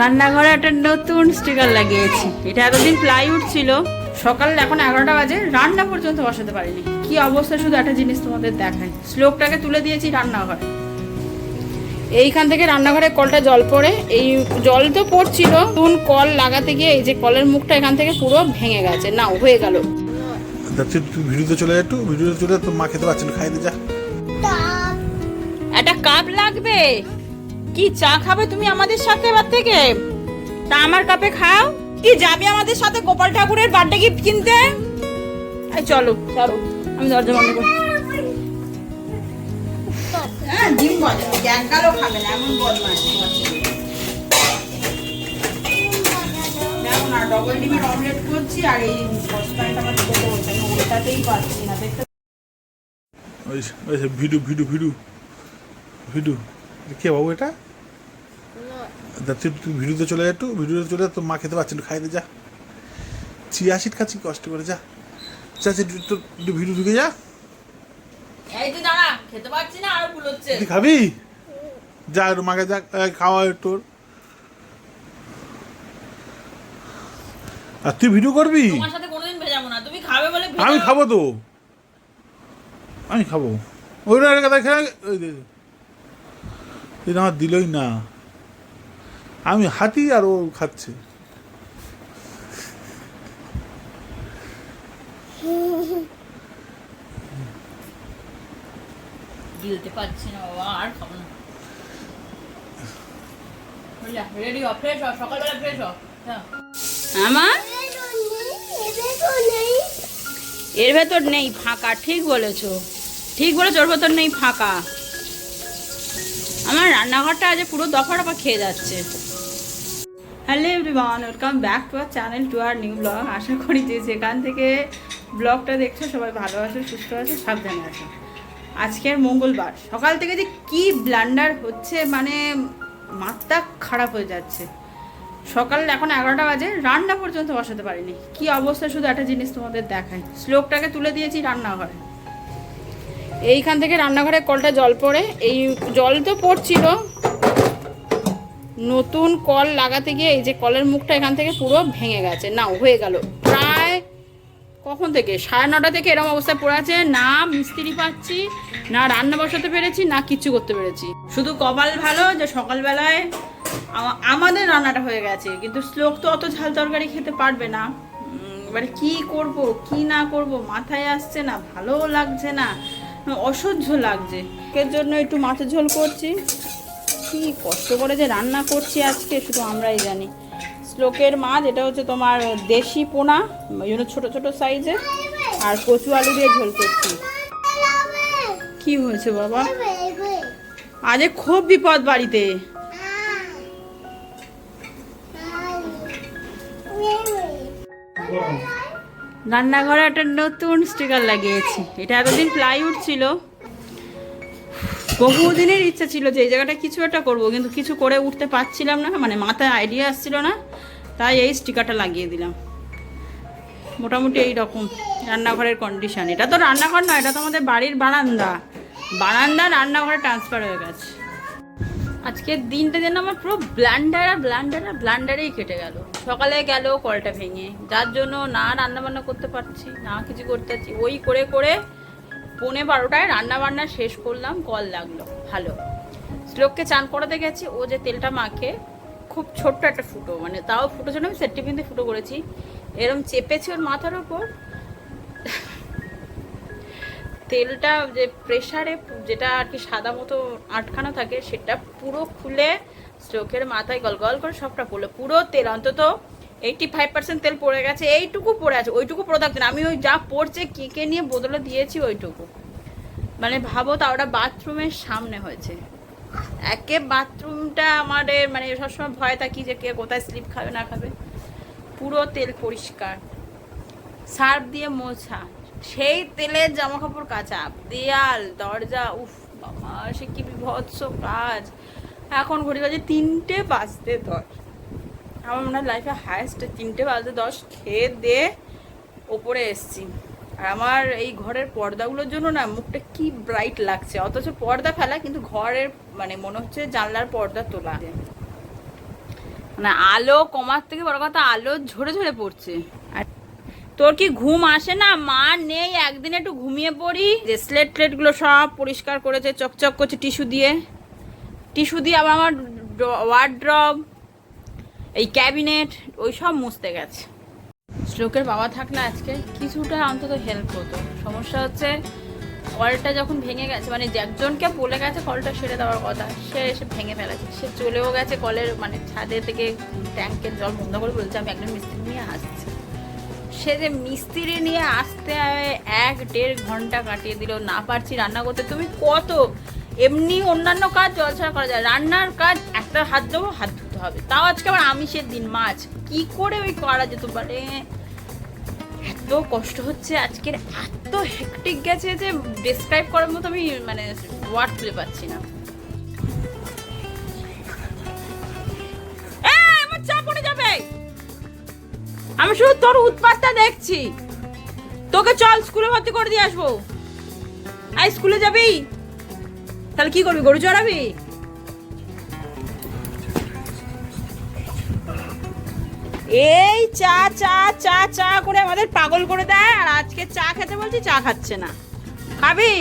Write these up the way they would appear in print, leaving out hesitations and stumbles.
রান্নাঘরে একটা নতুন স্টিকার লাগিয়েছি। এটা এতদিন প্লাইউড ছিল। সকাল এখন 11টা বাজে, রান্না পর্যন্ত বসাতে পারিনি। কি অবস্থা, শুধু একটা জিনিস তোমাদের দেখাই। স্লোকটাকে তুলে দিয়েছি রান্নাঘরে। এইখান থেকে রান্নাঘরে কলটা জল পড়ে, এই জল তো পড়ছিল, নতুন কল লাগাতে গিয়ে এই যে কলের মুখটা এখান থেকে পুরো ভেঙে গেছে। না হয়ে গেল। ভিডিওতে চলে একটু, ভিডিওতে চলে তো মা খেতে পারছে না, খাই দে যা। একটা কাপ লাগবে। কি চা খাবে তুমি আমাদের সাথে এবার থেকে? তা আমার কাপে খাও। কি যাবে আমাদের সাথে গোপাল ঠাকুরের বার্থডে গিফট কিনতে? চলো চলো, আমি দরজা বন্ধ করি। হ্যাঁ, ডিম ভাজা গ্যাঙ্গালও খাবে না, এমন বদমাশ। দেখো না, ডবল ডিমের অমলেট করছি আর এই সসপ্যানটা আমার ছোট হচ্ছে, ওটাতেই পারছি না দেখতে। ওই ভিডিও ভিডিও ভিডিও ভিডিও কে বাবু এটা? তুই ভিডিওতে চলে একটু, ভিডিওতে চলে তো মা খেতে পারছে না, খাই দে যা। চিয়া সিড খাচ্ছি কষ্ট করে, যা যা একটু ভিডিও ঢুকে যা। এই তুই দাঁড়া, খেতে পারছি না, আরো ভুল হচ্ছে। তুই খাবি? যা একটু মাকে যা খাওয়া একটু। আর তুই ভিডিও করবি? তোমার সাথে কোনোদিন ভেজাবো না, তুমি খাবে বলে। আমি খাবো তো, আমি খাবো। ওই কথা খেয়ে ওই আমার দিলই না। আমি হাতি আর ও খাচ্ছে। গিলতে পারছি না বাবা, আর খাবো না। রেডি হ, ফ্রেশ হ, সকালবেলা ফ্রেশ হ। আমার এর ভেতর নেই ফাঁকা। ঠিক বলেছো, ঠিক বলেছো, ওর ভেতর নেই ফাঁকা। আমার রান্নাঘরটা আজ পুরো দফা দফা খেয়ে যাচ্ছে। Hello everyone, welcome back to our channel, to our new blog. আশা করি যে যেখান থেকে ব্লগটা দেখছো সবাই ভালো আছো, সুস্থ আছো, সাবধানে আছো। আজকের মঙ্গলবার সকাল থেকে যে কি ব্লান্ডার হচ্ছে, মানে মাথা খারাপ হয়ে যাচ্ছে। সকাল এখন 11টা বাজে, রান্না পর্যন্ত বসাতে পারিনি। কি অবস্থা, শুধু একটা জিনিস তোমাদের দেখাই। স্লোকটাকে তুলে দিয়েছি রান্নাঘরে। এইখান থেকে রান্নাঘরে কলটা জল পড়ে, এই জল তো পড়ছিল, নতুন কল লাগাতে গিয়ে এই যে কলের মুখটা এখান থেকে পুরো ভেঙে গেছে। না হয়ে গেল প্রায় কখন থেকে 9:30 থেকে এরকম অবস্থায় পড়ে আছে। না মিস্ত্রি পাচ্ছি, না রান্না বসাতে পেরেছি, না কিচ্ছু করতে পেরেছি। শুধু কপাল ভালো যে সকালবেলায় আমাদের রান্নাটা হয়ে গেছে, কিন্তু শ্লোক তো অত ঝাল তরকারি খেতে পারবে না। এবারে কি করব কি না করব মাথায় আসছে না, ভালোও লাগছে না, অসহ্য লাগছে। এর জন্য একটু মাছের ঝোল করছি। কি কষ্ট করে যে রান্না করছি আজকে শুধু আমরাই জানি। শ্লোকের মাছ, এটা হচ্ছে তোমার দেশি পোনা, ওই জন্য ছোটো ছোটো সাইজের, আর কচু আলু দিয়ে ঝোল করছি। কি হয়েছে বাবা? আজ খুব বিপদ বাড়িতে। রান্নাঘরে একটা নতুন স্টিকার লাগিয়েছি। এটা এতদিন প্লাইউড ছিল। বহুদিনের ইচ্ছা ছিল যে এই জায়গাটা কিছু একটা করবো, কিন্তু কিছু করে উঠতে পারছিলাম না, মানে মাথায় আইডিয়া আসছিল না, তাই এই স্টিকারটা লাগিয়ে দিলাম। মোটামুটি এই রকম রান্নাঘরের কন্ডিশন। এটা তো রান্নাঘর নয়, এটা তো আমাদের বাড়ির বারান্দা। বারান্দা রান্নাঘরে ট্রান্সফার হয়ে গেছে। আজকের দিনটা যেন আমার পুরো ব্লান্ডারেই কেটে গেল। সকালে গেল কলটা ভেঙে, যার জন্য না রান্নাবান্না করতে পারছি, না কিছু করতে পারছি। ওই করে করে 11:30টায় রান্নাবান্না শেষ করলাম, কল লাগলো। ভালো শ্লোককে চান করাতে গেছি, ও যে তেলটা মাখে, খুব ছোট্ট একটা ফুটো, মানে তাও ফুটো ছিল, আমি সেটটি পিনতে ফুটো করেছি, এরম চেপেছি ওর মাথার ওপর। তেলটা যে প্রেশারে যেটা আর কি সাদা মতো আটকানো থাকে, সেটা পুরো খুলে স্ট্রোকের মাথায় গলগল করে সবটা পড়লো। পুরো তেল অন্তত 85% তেল পড়ে গেছে। এইটুকু পড়ে আছে, ওইটুকু পড়ে থাকতেন। আমি ওই যা পড়ছে কেকে নিয়ে বদলে দিয়েছি ওইটুকু। মানে ভাবো, তা ওটা বাথরুমের সামনে হয়েছে। একে বাথরুমটা আমাদের মানে সবসময় ভয় থাকি যে কে কোথায় স্লিপ খাবে না খাবে। পুরো তেল পরিষ্কার, সার্ফ দিয়ে মোছা, সেই তেলের জামা কাপড় কাচা, দেয়াল দরজা, উফ বাবা সে কি বিভৎস কাজ। এখন ঘড়ি বাজে 3:10। আমার মনে হয় লাইফে হায়েস্ট 3:10 খেয়ে দিয়ে ওপরে এসছি। আর আমার এই ঘরের পর্দাগুলোর জন্য না মুখটা কি ব্রাইট লাগছে, অথচ পর্দা ফেলা, কিন্তু ঘরের মানে মনে হচ্ছে জানলার পর্দা তোলা। মানে আলো কমার থেকে বড় কথা আলো ঝরে ঝরে পড়ছে। আর তোর কি ঘুম আসে না? মা নেই, একদিন একটু ঘুমিয়ে পড়ি। যে স্লেট প্লেটগুলো সব পরিষ্কার করেছে, চকচক করছে টিস্যু দিয়ে। টিস্যু দিয়ে আবার আমার ওয়ার্ড্রব, এই ক্যাবিনেট, ওই সব মুছতে গেছে। শ্লোকের বাবা থাক না আজকে কিছুটা অন্তত হেল্প হতো। সমস্যা হচ্ছে কলটা যখন ভেঙে গেছে, মানে যে একজনকে বলে গেছে কলটা সেরে দেওয়ার কথা, সে এসে ভেঙে ফেলেছে। সে চলেও গেছে কলের মানে ছাদে থেকে ট্যাঙ্কের জল বন্ধ করে বলছে আমি একজন মিস্ত্রি নিয়ে আসছি। সে যে মিস্ত্রি নিয়ে আসতে 1-1.5 ঘন্টা কাটিয়ে দিল। না পারছি রান্না করতে। তুমি কত এমনি অন্যান্য কাজ জল ছাড়া করা যায়, রান্নার কাজ একটা হাত দেবো, হাত ধুতে হবে। তাও আজকে আবার আমিষের দিন, মাছ কি করে ওই করা যেত পারে? এত কষ্ট হচ্ছে আজকের, এত হেক্টিক গেছে যে ডেসক্রাইব করার মতো আমি মানে ওয়ার্ড খুঁজে পাচ্ছি না। আমার চা পড়ে যাবে। আমি শুধু তোর উৎপাতটা দেখছি। তোকে চল স্কুলে ভর্তি করে দিয়ে আসবো। আই স্কুলে যাবি? তাহলে কি করবি? গরু চড়াবি? এই চা চা চা চা করে আমাদের পাগল করে দেয়। আর আজকে চা খেতে বলছি, চা খাচ্ছে না। খাবি?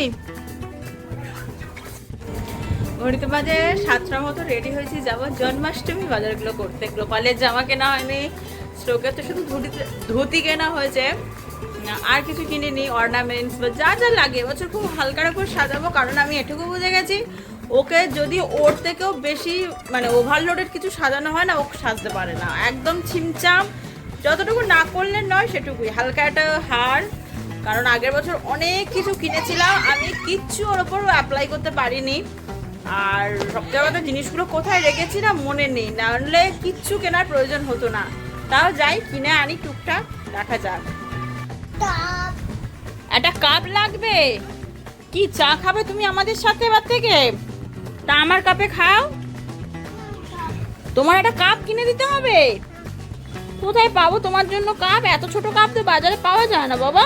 ঘড়িতে বাজে 7টার মতো রেডি হয়েছি, যাবো জন্মাষ্টমী বাজারগুলো করতে। কলেজ জামা কেনা হয়নি, শ্লোকের তো শুধু ধুতি কেনা হয়েছে, আর কিছু কিনিনি। অর্নামেন্টস বা যা যা লাগে এবছর খুব হালকা করে সাজাবো, কারণ আমি এটুকু বুঝে গেছি ওকে যদি ওর থেকেও বেশি মানে ওভারলোডেড কিছু সাজানো হয় না, ও সাজতে পারে না। একদম ছিমচাম, যতটুকু না করলে নয় সেটুকুই। হালকা একটা হার, কারণ আগের বছর অনেক কিছু কিনেছিলাম, আমি কিচ্ছু ওর ওপর অ্যাপ্লাই করতে পারিনি। আর সবথেকে কথা জিনিসগুলো কোথায় রেখেছি না মনে নেই, নাহলে কিচ্ছু কেনার প্রয়োজন হতো না। তাও যাই কিনে আনি টুকটাক, দেখা যাক। একটা কাপ লাগবে। কি চা খাবে তুমি আমাদের সাথে এবার থেকে? তা আমার কাপে খাও। তোমার একটা কাপ কিনে দিতে হবে। কোথায় পাবো তোমার জন্য কাপ? এত ছোট কাপ তো বাজারে পাওয়া যায় না বাবা।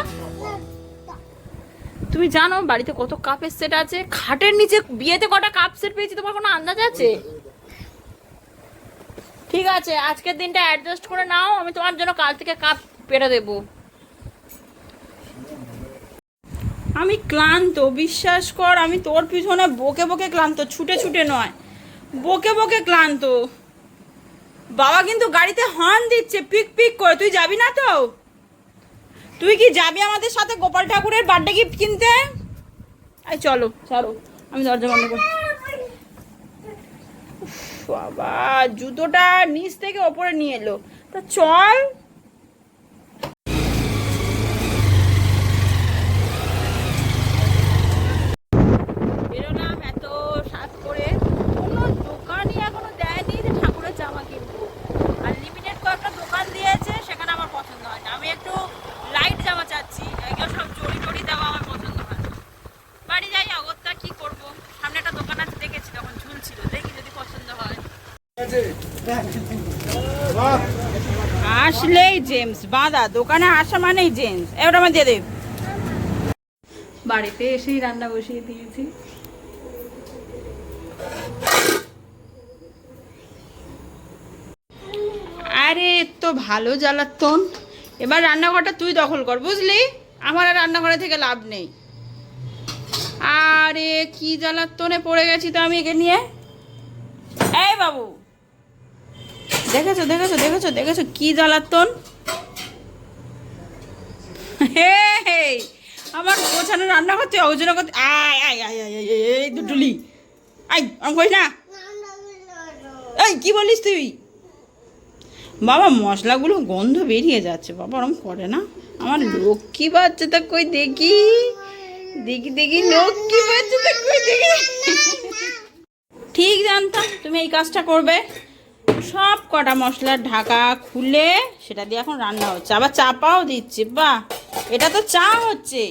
তুমি জানো বাড়িতে কত কাপের সেট আছে? খাটের নিচে বিয়েতে কটা কাপ সেট পেয়েছি তোমার কোনো আন্দাজ আছে? ঠিক আছে, আজকের দিনটা অ্যাডজাস্ট করে নাও, আমি তোমার জন্য কাল থেকে কাপ পেরে দেবো। আমি ক্লান্ত, বিশ্বাস কর। আমি তোর পিছনে বকে বকে ক্লান্ত, ছুটে ছুটে নয়, বকে বকে ক্লান্ত। বাবা কিন্তু গাড়িতে হর্ন দিচ্ছে পিক পিক করে। তুই যাবি না তো? তুই কি যাবি আমাদের সাথে গোপাল ঠাকুরের বার্থডে গিফট কিনতে? এই চলো চলো, আমি দরজা বন্ধ করি। বাবা জুতোটা নিচ থেকে ওপরে নিয়ে এলো। তা চল। বেরোলাম এত সাত করে, কোনো দোকানই এখনো দেয়নি যে ঠাকুরের জামা কিনবো। আর লিমিটেড কয়েকটা দোকান দিয়েছে, সেখানে আমার পছন্দ হয় না। আমি একটু লাইট জামা চাচ্ছি, এগুলো সব জড়ি টড়ি দেওয়া আমার পছন্দ হয় না। বাড়ি যাই, অগত্যা কি করব। সামনে একটা দোকান আছে, দেখেছি তখন ঝুলছিল, দেখি যদি পছন্দ হয়। আসলেই জেমস বাঁধা, দোকানে আসা মানেই জেমস। এবার আমার দিয়ে দে। বাড়িতে এসেই রান্না বসিয়ে দিয়েছি। আরে তো ভালো জ্বালাতন। এবার রান্নাঘরটা তুই দখল কর, বুঝলি? আমার আর রান্নাঘরে থেকে লাভ নেই। আরে কি জ্বালাতনে পড়ে গেছি তো আমি একে নিয়ে। এই বাবু, দেখেছো দেখেছো দেখেছো দেখেছো কি জ্বালাতন। আমার গোছানো রান্না করতে অজনা করতে। আয় আয় আয় আয় এই দুটুলি, আই আমি কই না। এই কি বলিস তুই? বাবা মশলাগুলো গন্ধ বেরিয়ে যাচ্ছে। বাবা ওরম করে না। আমার লক্ষ্মী বাচ্চাটা কই দেখি, দেখি দেখি লক্ষ্মী বাচ্চাটা কই দেখি। ঠিক জানতাম তুমি এই কাজটা করবে। সব কটা মশলার ঢাকা খুলে সেটা দিয়ে এখন রান্না হচ্ছে, আবার চাপাও দিচ্ছে। বাহ, এটা তো চা হচ্ছে।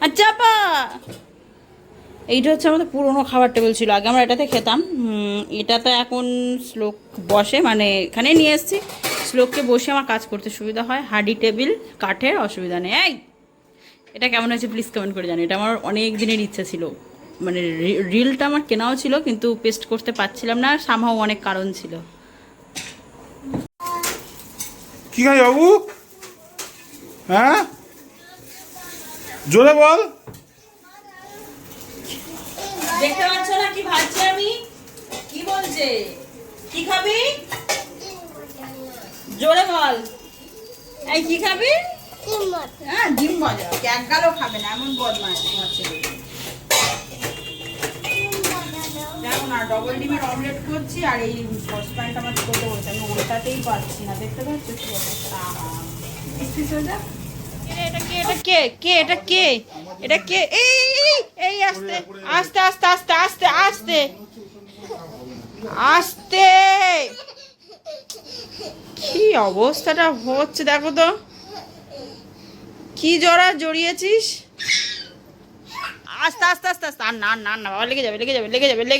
আর চাপা, এইটা হচ্ছে আমাদের পুরোনো খাবার টেবিল ছিল, আগে আমরা এটাতে খেতাম। এটাতে এখন শ্লোক বসে, মানে এখানে নিয়ে এসেছি। শ্লোককে বসে আমার কাজ করতে সুবিধা হয়। হাডি টেবিল কাঠের, অসুবিধা নেই। এই এটা কেমন হয়েছে প্লিজ কমেন্ট করে জানি। এটা আমার অনেক দিনের ইচ্ছা ছিল, মানে রিলটা আমার কেনাও ছিল কিন্তু পেস্ট করতে পারছিলাম না, সামহাও অনেক কারণ ছিল। কি খাই বাবু? হ্যাঁ, জোরে বল। দেখতে পাচ্ছ না কি ভাবছি আমি? কি বলছে? কি খাবি? জোরে বল। এই কি খাবি? হ্যাঁ, ডিম ভাজা। এক গালও খাবে না, এমন বদমাশ তোমার ছেলে। দেখো না, ডবল ডিমের অমলেট করছি আর এই সসপ্যানটা আমার ছোট হয়েছে, আমি ওটাতেই পাচ্ছি না। দেখতে পাচ্ছ কি অবস্থা? পিস হয়ে যা। এটা কে? এটা কে? কে এটা? কে এটা? কে? এই আস্তে আস্তে আস্তে আস্তে আস্তে আস্তে আস্তে। কি অবস্থাটা হচ্ছে দেখো তো, কি জড়া জড়িয়েছিস। আস্তে আস্তে আস্তে আস্তে। আর না না না বাবা, লেগে যাবে লেগে যাবে লেগে যাবে লেগে